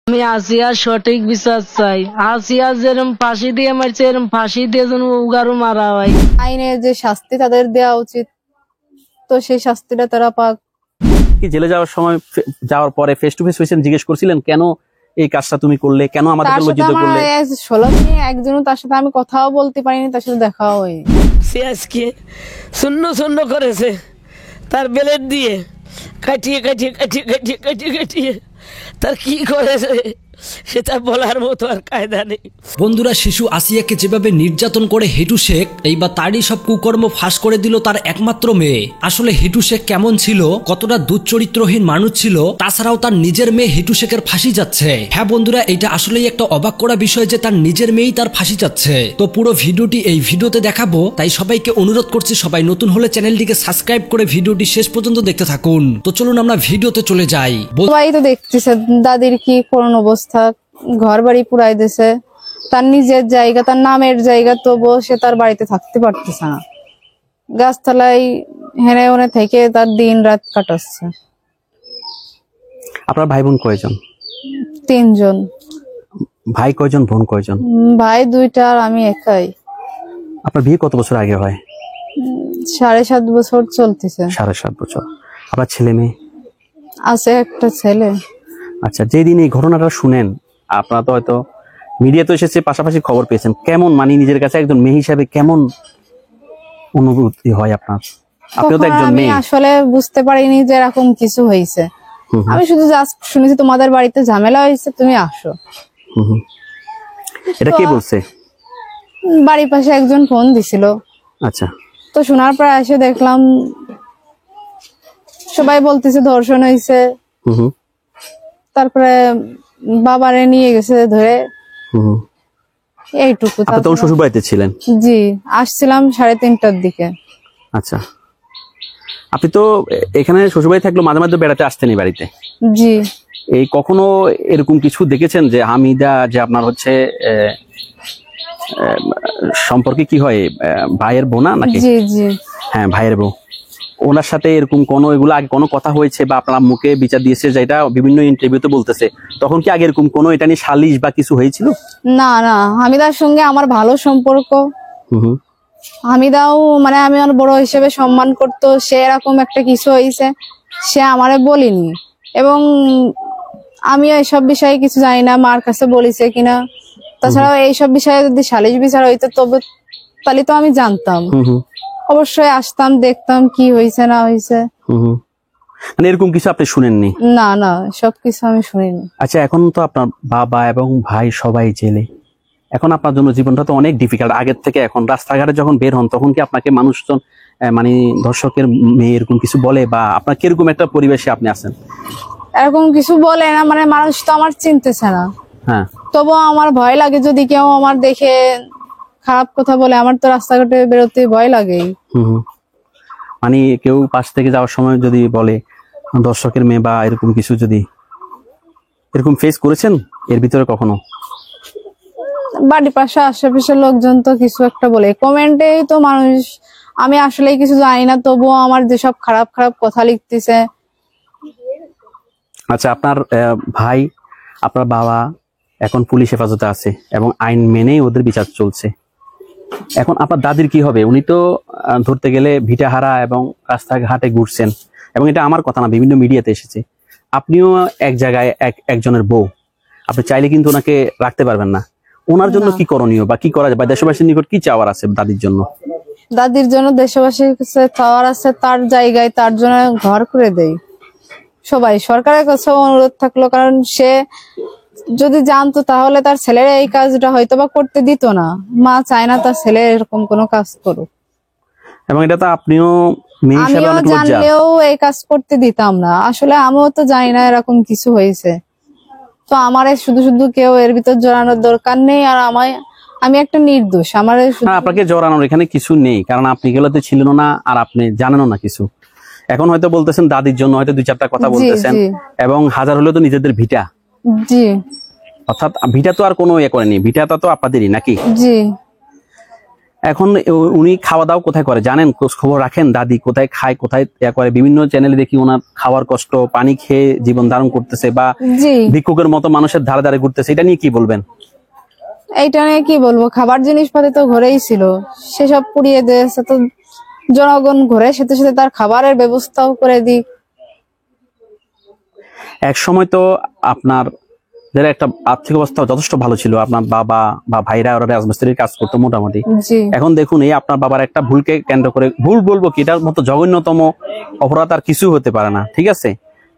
আমি আসিয়ার সঠিক বিচার চাই। আসিয়া যেরকম ফাঁসি দিয়ে মারছে এরকম ফাঁসি দিয়ে যেন উগারও মারা হয়। আইনে যে শাস্তি তাদের দেওয়া উচিত, তো সেই শাস্তিটা তারা পাক। কি জেলে যাওয়ার সময় যাওয়ার পরে ফেস টু ফেস জিজ্ঞেস করছিলেন কেন এই কাজটা তুমি করলে, কেন আমাদেরকে লজ্জিত করলে? 16 দিনে একজনও তার সাথে আমি কথাও বলতে পারিনি, তার সাথে দেখাও হয়নি। সে আজকে শূন্য শূন্য করেছে তার বেলেট দিয়ে কাটিয়ে কাটিয়ে কাটিয়ে কাটিয়ে কাটিয়ে কাটিয়ে তার কি করেছে সেটা বলার মতো আর কায়দা নেই। বন্ধুরা, শিশু আসিয়াকে যেভাবে নির্যাতন করে হেটু শেখ, এইবার তারই সব কুকর্ম ফাঁস করে দিল তার একমাত্র মেয়ে। আসলে হেটু শেখ কেমন ছিল, কতটা দুশ্চরিত্রহীন মানুষ ছিল, তাছাড়াও তার নিজের মেয়ে হেটু শেখের ফাঁসি যাচ্ছে। হ্যাঁ বন্ধুরা, এটা আসলেই একটা অবাক করা বিষয় যে তার নিজের মেয়েই তার ফাঁসি যাচ্ছে। তো পুরো ভিডিওটি এই ভিডিওতে দেখাবো, তাই সবাইকে অনুরোধ করছি সবাই নতুন হলে চ্যানেলটিকে সাবস্ক্রাইব করে ভিডিওটি শেষ পর্যন্ত দেখতে থাকুন। তো চলুন আমরা ভিডিওতে চলে যাই। সবাই তো দেখতেছে দাদির কি করুণ অবস্থা, ঘর বাড়ি পুরাই দিছে, তার নিজের জায়গা, তার নামের জায়গা, তবুও সে তার বাড়িতে থাকতে পারতেছে না। গাছতলায় হেনে ওনে থেকে তার দিন রাত কাটাচ্ছে। আপনার ভাই বোন কয়জন? 3 জন। ভাই কয়জন, বোন কয়জন? ভাই 2টা আর আমি একাই। আপনার বিয়ে কত বছর আগে হয়? 7.5 বছর চলতেছে। 7.5 বছর। আপনার ছেলে মেয়ে আছে? একটা ছেলে। আচ্ছা, যেদিন এই ঘটনাটা শুনেন, আপনারা তো হয়তো মিডিয়া তো এসেছে, পাশাপাশি খবর পেয়েছেন, কেমন মানে নিজের কাছে একজন মেয়ে হিসাবে কেমন অনুভূতি হয় আপনার? আপনিও তো একজন মেয়ে। আমি আসলে বুঝতে পারিনি যে এরকম কিছু হয়েছে। আমি শুধু জাস্ট শুনেছি তোমাদের বাড়িতে ঝামেলা হয়েছে, তুমি আসো। এটা কে বলছে? বাড়ির পাশে একজন ফোন দিছিল। আচ্ছা। তো শোনার পর এসে দেখলাম সবাই বলতেছে ধর্ষণ হয়েছে। তারপরে বাবারে নিয়ে গেছে ধরে, এইটুকু। আপনি তখন শ্বশুর বাড়িতে ছিলেন? জি, আসছিলাম 3:30টার দিকে। আচ্ছা, আপনি তো এখানে শ্বশুর বাড়ি থাকলেও মাঝে মাঝে বেড়াতে আসতেন এই বাড়িতে? জি। এই কখনো এরকম কিছু দেখেছেন যে হামিদা যে আপনার হচ্ছে সম্পর্কে কি হয়, ভাইয়ের বোন নাকি? জি জি। হ্যাঁ, ভাইয়ের বউ। ওনার সাথে এরকম কোনো এগুলো আগে কোনো কথা হয়েছে বা আপনার মুখে বিচার দিয়েছে, যেটা বিভিন্ন ইন্টারভিউতে বলতেছে, তখন কি আগে এরকম কোনো এটা নিয়ে সালিশ বা কিছু হয়েছিল? না না, হামিদার সঙ্গে আমার ভালো সম্পর্ক। হামিদাও মানে আমি আমার বড় হিসেবে সম্মান করতো। সে এরকম একটা কিছু হয়েছে সে আমারে বলিনি, এবং আমিও এইসব বিষয়ে কিছু জানি না, মার কাছে বলিছে কিনা। তাছাড়াও এইসব বিষয়ে যদি সালিশ বিচার হইতো তবে তাহলে তো আমি জানতাম, অবশ্যই আসতাম, দেখতাম কি হয়েছে না হয়েছে। মানে এরকম কিছু আপনি শুনেননি? না না, সবকিছু আমি শুনিনি। আচ্ছা, এখন তো আপনার বাবা এবং ভাই সবাই জেলে, এখন আপনার জন্য জীবনটা তো অনেক ডিফিকাল্ট আগের থেকে। এখন রাস্তাঘাটে যখন বের হন তখন কি আপনাকে মানুষজন মানে দর্শকের মেয়ে এরকম কিছু বলে, বা আপনার কিরকম একটা পরিবেশে আপনি আছেন? এরকম কিছু বলে না, মানে মানুষ তো আমার চিনতেছে না। হ্যাঁ, তবুও আমার ভয় লাগে, যদি কেউ আমার দেখে খারাপ কথা বলে, আমার তো রাস্তাঘাটে বেরোতে ভয় লাগে। মানে কেউ পাশ থেকে যাওয়ার সময় যদি বলে দর্শকের মেয়ে বা এরকম কিছু, যদি এরকম ফেস করেছেন এর ভিতরে কখনো? বাড়ির পাশে আশেপাশের লোকজন তো কিছু একটা বলে, কমেন্টে তো মানুষ, আমি আসলে কিছু জানি না, তবুও আমার যেসব খারাপ খারাপ কথা লিখতেছে। আচ্ছা, আপনার ভাই, আপনার বাবা এখন পুলিশ হেফাজতে আছে এবং আইন মেনেই ওদের বিচার চলছে। এখন আপনার দাদির কি হবে? উনি তো ধরতে গেলে ভিটাহারা এবং রাস্তাঘাটে ঘুরছেন, এবং এটা আমার কথা না, বিভিন্ন মিডিয়াতে এসেছে। আপনিও এক জায়গায় একজনের বউ, আপনি চাইলে কিন্তু ওনাকে রাখতে পারবেন না। ওনার জন্য কি করণীয় বা কি করা যায়, বা দেশবাসীর নিকট কি চাওয়ার আছে দাদির জন্য? দাদির জন্য দেশবাসীর কাছে চাওয়ার আছে তার জায়গায় তার জন্য ঘর করে দেয় সবাই। সরকারের কাছে অনুরোধ থাকলো, কারণ সে যদি জানতো তাহলে তার ছেলের এই কাজটা হয়তো বা করতে দিত না। মা চায় না তার ছেলে এরকম কোনো কাজ করুক, এবং এটা তো আপনিও মেয়ে হিসেবে আমিও জানলেও এই কাজ করতে দিতাম না। আসলে আমিও তো জানি না এরকম কিছু হয়েছে, তো আমার শুধু শুধু কেউ এর ভিতর জড়ানোর দরকার নেই। আর আমি একটা নির্দোষ, আমার আপনাকে জড়ানোর এখানে কিছু নেই, কারণ আপনি গেলোতে ছিলেন না আর আপনি জানেনও না কিছু। এখন হয়তো বলতেছেন দাদির জন্য, হয়তো 2-4টা কথা বলতেছেন, এবং হাজার হলেও তো নিজেদের ভিটা। জি, অর্থাৎ ভিটা তো আর কোনো ইয়ে করেনি, ভিটাটা তো আপনাদেরই নাকি? জি। এখন উনি খাওয়া দাওয়া কোথায় করে জানেন? খোঁজ খবর রাখেন দাদি কোথায় খায়, কোথায় করে? বিভিন্ন চ্যানেলে দেখি ওনার খাওয়ার কষ্ট, পানি খেয়ে জীবন ধারণ করতেছে বা জি, ভিক্ষুকের মতো মানুষের ধারে ধারে ঘুরতেছে, এটা নিয়ে কি বলবেন? এইটা নিয়ে কি বলবো, খাবার জিনিসপাতি তো ঘরেই ছিল, সেসব পুড়িয়ে দিয়েছে, তো জনগণ ঘুরে সাথে সাথে তার খাবারের ব্যবস্থাও করে দিক। এক সময় তো আপনার যারা একটা আর্থিক অবস্থা যথেষ্ট ভালো ছিল, আপনার বাবা বা ভাইরা ওরা রাজমিস্ত্রির কাজ করতো মোটামুটি। জি, এখন দেখুন এই আপনার বাবার একটা ভুলকে কেন্দ্র করে, ভুল বলবো কি, এটার মতো জঘন্যতম অপরাধ আর কিছু হতে পারে না, ঠিক আছে,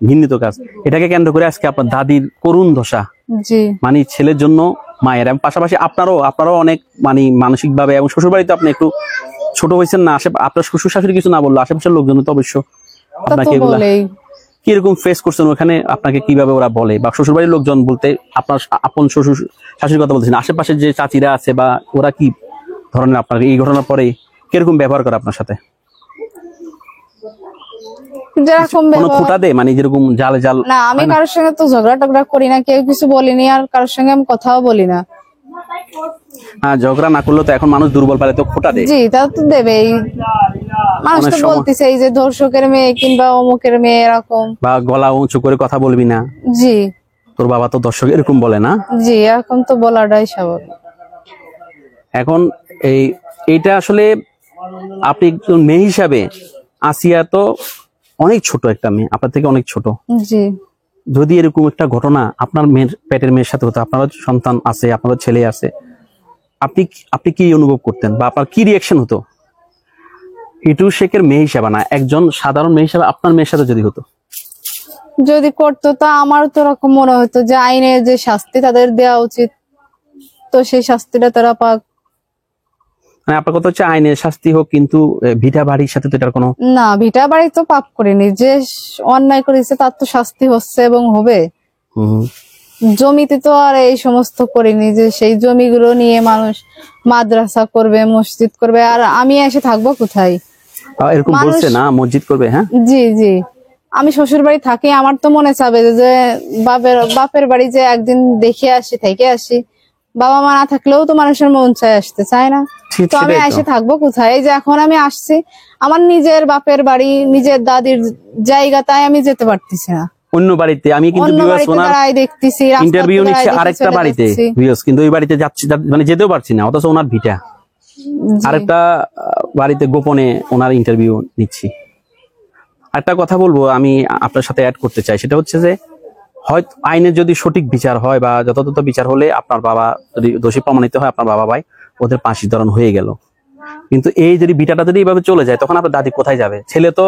ঘৃণিত কাজ। এটাকে কেন্দ্র করে আজকে আপনার দাদির করুণ দশা, জি, মানে ছেলের জন্য মায়ের, এবং পাশাপাশি আপনারও অনেক মানে মানসিক ভাবে, এবং শ্বশুর বাড়িতে আপনি একটু ছোট হয়েছেন না, আপনার শ্বশুর শাশুড়ি কিছু না বললো, আশেপাশের লোকজন তো অবশ্য তা তো আপনাকে এগুলা বলেই। কিরকম ফেস করছেন ওখানে, আপনাকে কিভাবে ওরা বলে, বা শ্বশুর বাড়ির লোকজন বলতে আপনার আপন শ্বশুর শাশুড়ির কথা বলছেন, আশেপাশে যে চাচিরা আছে বা ওরা কি ধরনের আপনার এই ঘটনার পরে কিরকম ব্যবহার করে আপনার সাথে? যেরকম কোনো ব্যবহার- খুঁটা দেয়, মানে যেরকম জাল জাল? না, আমি কারোর সঙ্গে তো ঝগড়া টগড়া করি না, কেউ কিছু বলিনি, আর কারোর সঙ্গে আমি কথাও বলি না। হ্যাঁ, ঝগড়া না করলে তো এখন মানুষ দুর্বল পারে, তো খোঁটা দেয়। জি, তা তো দেবেই। মানুষ অনেক তো সময়- বলতেছে এই যে ধর্ষকের মেয়ে কিংবা অমুকের মেয়ে এরকম। বা গলা উঁচু করে কথা বলবি না, জি, তোর বাবা তো দর্শক, এরকম বলে না? জি, এরকম তো বলাটাই স্বাভাবিক। এখন এইটা আসলে আপনি একজন মেয়ে হিসাবে, আসিয়া তো অনেক ছোট একটা মেয়ে, আপনার থেকে অনেক ছোট, জি, যদি এরকম একটা ঘটনা আপনার মেয়ের পেটের মেয়ের সাথে হতো, আপনারও সন্তান আছে, আপনারও ছেলে আছে, আপনি কি অনুভব করতেন বা আপনার কি রিয়াকশন হতো? হিটু শেখের মেয়ে হিসাবে না, একজন সাধারণ মেয়ে হিসাবে আপনার মেয়ের সাথে যদি হতো? যদি করতো তা আমার তো এরকম মনে হতো যে আইনে যে শাস্তি তাদের দেওয়া উচিত, তো সেই শাস্তিটা তারা পাক। মানে আপনার কথা হচ্ছে আইনের শাস্তি হোক, কিন্তু ভিটা বাড়ির সাথে তো এটার কোনো, না, ভিটা বাড়ি তো পাপ করেনি, যে অন্যায় করেছে তার তো শাস্তি হচ্ছে এবং হবে। হুম, জমিতে তো আর এই সমস্ত করিনি যে সেই জমিগুলো নিয়ে মানুষ মাদ্রাসা করবে, মসজিদ করবে, আর আমি এসে থাকবো কোথায়? এরকম মানুষ- বলছে না মসজিদ করবে? হ্যাঁ, জি, জি, আমি শ্বশুর বাড়ি থাকি, আমার তো মনে চাবে যে বাপের বাড়ি যে একদিন দেখে আসি, থেকে আসি। বাবা মা না থাকলেও তো মানুষের মন চায়, আসতে চায় না? ঠিক, তো আমি সেটাই তো। এসে থাকবো কোথায়? এই যে এখন আমি আসছি আমার নিজের বাপের বাড়ি, নিজের দাদির জায়গা, তাই আমি যেতে পারতেছি না। অন্য বাড়িতে আমি কিন্তু অন্য ভিউয়ার্স বাড়িতে ওনার দাঁড়াই দেখতেছি, রাস্তার ইন্টারভিউ ধারে নিচ্ছে দাঁড়ায় আরেকটা চলে বাড়িতে যাচ্ছি। ভিউয়ার্স, কিন্তু ওই বাড়িতে যাচ্ছি মানে যেতেও পারছি না, অথচ ওনার ভিটা জি, আরেকটা বাড়িতে গোপনে ওনার ইন্টারভিউ নিচ্ছি। একটা কথা বলবো আমি আপনার সাথে অ্যাড করতে চাই, সেটা হচ্ছে যে হয়তো আইনের যদি সঠিক বিচার হয় বা যথাযথ বিচার হলে আপনার বাবা যদি দোষী প্রমাণিত হয়, আপনার বাবা ভাই ওদের ফাঁসি দরন হয়ে গেল। কিন্তু এই যদি ভিটাটা যদি এইভাবে চলে যায়, তখন আপনার দাদি কোথায় যাবে? ছেলে তো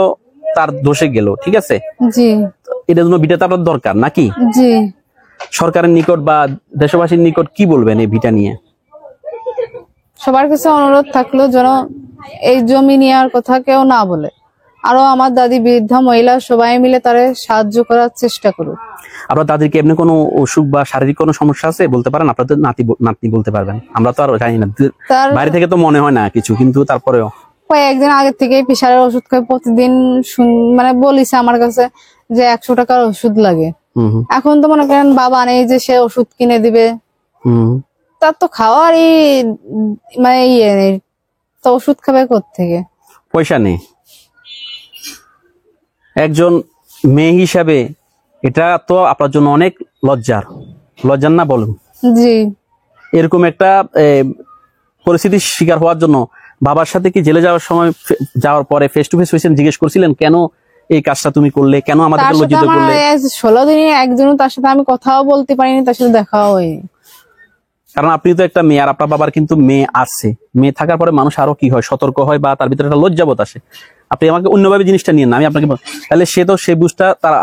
তার দোষে গেল, ঠিক আছে, জি, এটার জন্য ভিটা তো আপনার দরকার নাকি? জি, সরকারের নিকট বা দেশবাসীর নিকট কি বলবেন এই ভিটা নিয়ে? সবার কাছে অনুরোধ থাকলো যেন এই জমি নেওয়ার কথা কেউ না বলে, আরো আমার দাদি বৃদ্ধা মহিলা সবাই মিলে তারে সাহায্য করার চেষ্টা করুক। আপনার দাদির কি এমনি কোনো অসুখ বা শারীরিক কোনো সমস্যা আছে বলতে পারেন? আপনার তো নাতনি বলতে পারবেন, আমরা তো আর জানি না, তার বাইরে থেকে তো মনে হয় না কিছু, কিন্তু তারপরেও কয়েকদিন আগে থেকে প্রেশারের ওষুধ খাই, প্রতিদিন মানে বলিছে আমার কাছে যে 100 টাকার ওষুধ লাগে। হুম হুম এখন তো মনে করেন বাবা নেই যে সে ওষুধ কিনে দিবে, হুম। তার তো খাওয়ারই মানে ইয়ে নেই, তো ওষুধ খাবে কোত্থেকে? পয়সা নেই। একজন মেয়ে হিসাবে এটা তো আপনার জন্য অনেক লজ্জার না বলুন? জি, এরকম একটা পরিস্থিতির শিকার হওয়ার জন্য বাবার সাথে কি জেলে যাওয়ার সময় যাওয়ার পরে ফেস টু ফেস জিজ্ঞেস করছিলেন কেন এই কাজটা তুমি করলে, কেন তার আমাদেরকে সাথে লজ্জিত আমার করলে? 16 দিনে একদিনও তার সাথে আমি কথাও বলতে পারিনি, তার সাথে দেখাও হয়নি। কারণ আপনি তো একটা মেয়ে, আর আপনার বাবার কিন্তু মেয়ে আছে, মেয়ে থাকার পরে মানুষ আরো কি হয়, সতর্ক হয় বা তার ভিতরে একটা লজ্জাবোধ আসে। আপনি আমাকে অন্যভাবে জিনিসটা নিয়ে না, আমি আপনাকে তাহলে সে তো সেই বুঝটা তার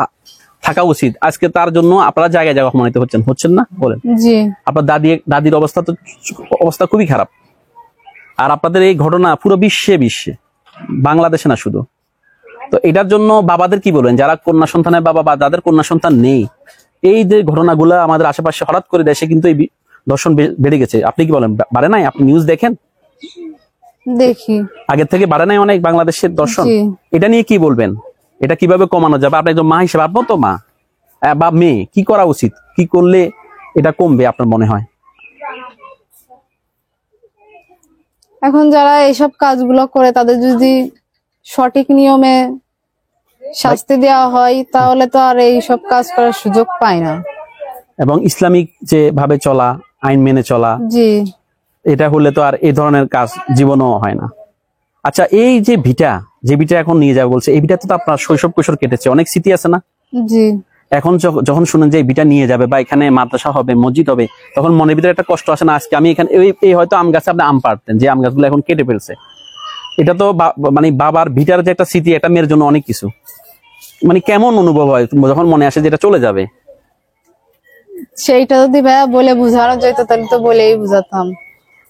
থাকা উচিত। আজকে তার জন্য আপনারা জায়গায় জায়গায় অপমানিত হচ্ছেন না বলেন? জি, আপনার দাদির অবস্থা খুবই খারাপ। আর আপনাদের এই ঘটনা পুরো বিশ্বে বাংলাদেশে না শুধু। তো এটার জন্য বাবাদের কি বলবেন, যারা কন্যা সন্তানের বাবা বা যাদের কন্যা সন্তান নেই? এই যে ঘটনাগুলো আমাদের আশেপাশে হঠাৎ করে দেশে কিন্তু এই দর্শন বেড়ে গেছে। আপনি কি বলেন, বাড়ে নাই? আপনি নিউজ দেখেন, দেখি। আগের থেকে বাড়ে নাই অনেক বাংলাদেশের দর্শন? জি, এটা নিয়ে কি বলবেন? এটা কিভাবে কমানো যাবে? আপনি একজন মা হিসেবে, আপনার তো মা বা মেয়ে, কি করা উচিত, কি করলে এটা কমবে আপনার মনে হয়? এখন যারা এইসব কাজগুলো করে তাদের যদি সঠিক নিয়মে শাস্তি দেওয়া হয় তাহলে তো আর এইসব কাজ করার সুযোগ পায় না। এবং ইসলামিক যে ভাবে চলা, আইন মেনে চলা, জি এটা হলে তো আর এই ধরনের কাজ জীবনও হয় না। আচ্ছা, এই যে ভিটা এখন নিয়ে যাবে বলছে, এই ভিটাতে তো আপনার শৈশব কৈশোর কেটেছে, অনেক স্মৃতি আছে না? জি এখন যখন শুনেন যে এই ভিটা নিয়ে যাবে বা এখানে মাদ্রাসা হবে, মসজিদ হবে, তখন মনের ভিতরে একটা কষ্ট আসে না? আজকে আমি এখানে এই হয়তো আম গাছে আপনি আম পারতেন, যে আম গাছগুলো এখন কেটে ফেলছে। এটা তো মানে বাবার ভিটার যে একটা স্মৃতি, একটা মেয়ের জন্য অনেক কিছু। মানে কেমন অনুভব হয় যখন মনে আসে যে এটা চলে যাবে? সেইটা যদি ভাইয়া বলে বুঝানো যেত তাহলে তো বলেই বুঝাতাম।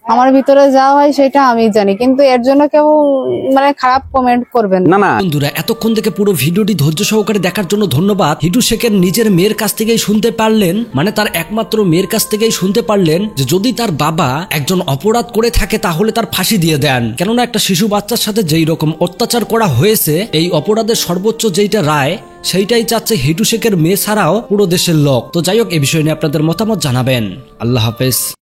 আমার ভিতরে যা হয় সেটা আমি জানি, কিন্তু এর জন্য কেউ মানে খারাপ কমেন্ট করবেন না। না বন্ধুরা, এতক্ষণ থেকে পুরো ভিডিওটি ধৈর্য সহকারে দেখার জন্য ধন্যবাদ। হিটু শেখের নিজের মেয়ের কাছ থেকেই শুনতে পারলেন, মানে তার একমাত্র মেয়ের কাছ থেকেই শুনতে পারলেন যে যদি তার বাবা একজন অপরাধ করে থাকে তাহলে তার ফাঁসি দিয়ে দেন। কেননা একটা শিশু বাচ্চার সাথে যেই রকম অত্যাচার করা হয়েছে, এই অপরাধের সর্বোচ্চ যেইটা রায় সেইটাই চাচ্ছে হিটু শেখের মেয়ে ছাড়াও পুরো দেশের লোক। তো যাই হোক, এই বিষয় নিয়ে আপনাদের মতামত জানাবেন। আল্লাহ হাফেজ।